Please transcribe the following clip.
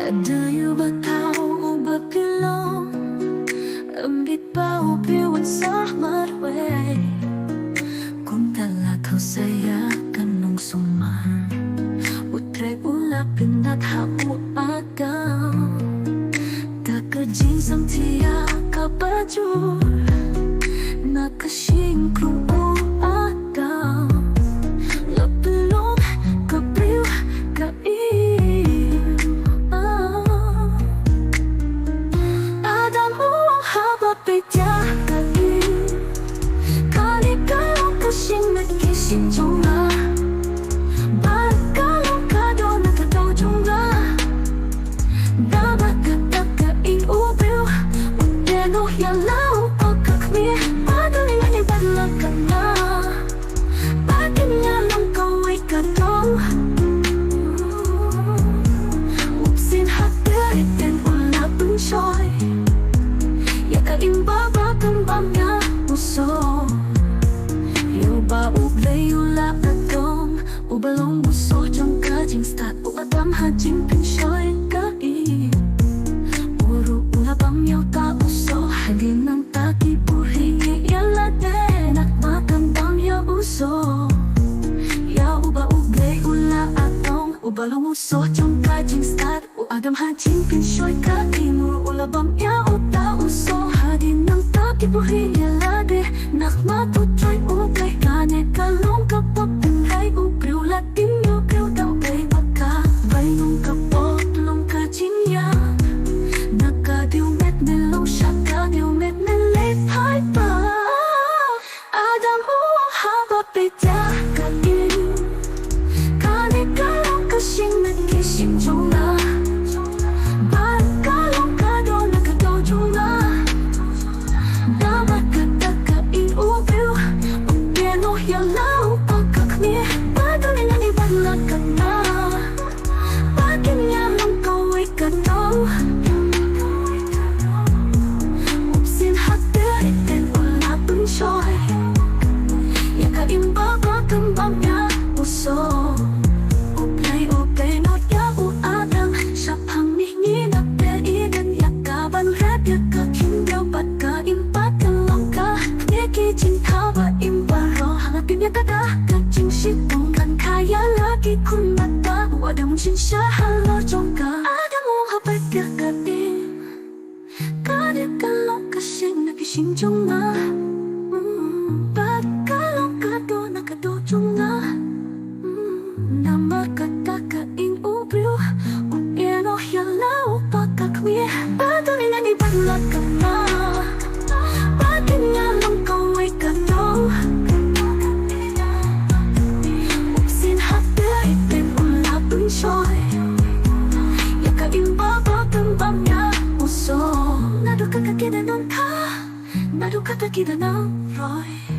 Kadayo ba tao o ba pilong ambit pa o piwat sa marway kung talakaw saya kanong suman utre ulapin at hapo agaw takajin sang tiya kabajur nakasing kung agaw lapilong kapriw kaiw Adam mo ang haba petya kaiw Kalikalaw kasing nagkising jonga Bakalong kado nakataw jonga Dapat katakain ubiw Uteno yalaw pagkakmi Padaling ang ibalag ka na Batin niya lang kaway katong Upsin hatirit and ulapin siya'y Yakain baba kambang niya uso Ba ublay ula atong ubalong buso jong kajing stat uadam hajing pinsyoy kai Uru ula bang yaw ta uso hagin ng taki buhi yala den at makambang yaw uso Ya uba ublay ula atong ubalong buso jong kajing stat uadam hajing pinsyoy kai Uru ula bang yaw ta uso hagin ng taki buhi yala den nak matutray ublay Kane kalong kapag pinay ubriw latin ubriw daw kay baka Baynong kapot long kajinya Nakadiumet nilong siya kadiumet nilit hay pa Adam mo ang haba pitya kain Kane kalong kasing nagkising jonga Ba't kalong kado nakadaw jonga Dapat katakain ubriw Piano yalaw pagkakmi Padaling ang ibalag ka na Bakit niya lang kaway ka daw Upsin hatirit and ulapin siya'y Yakain baba kambang niya uso Uplay no yaw adang Siya pang nihingin at paigan Yakaban rap yakakindaw Ba't ka impat kalong ka Nekijin hawa imbaro Hanapin niya kada kajing sitong kan Kaya lagi kung mata Wadang siya halo jongka Ada mo hapay kakatin Kada kalong kasing nagising jonga Ba't kalong kado nakado jonga Nama katakain ubriw Upiano yalaw pagkakwi Padaling ang ibalag ka na Bakit nga lang kaway ka daw Upsin hatirit and ulapin siya'y Yakain baba kambang niya uso Nado kakakita ng ka Nado kakakita ng Roy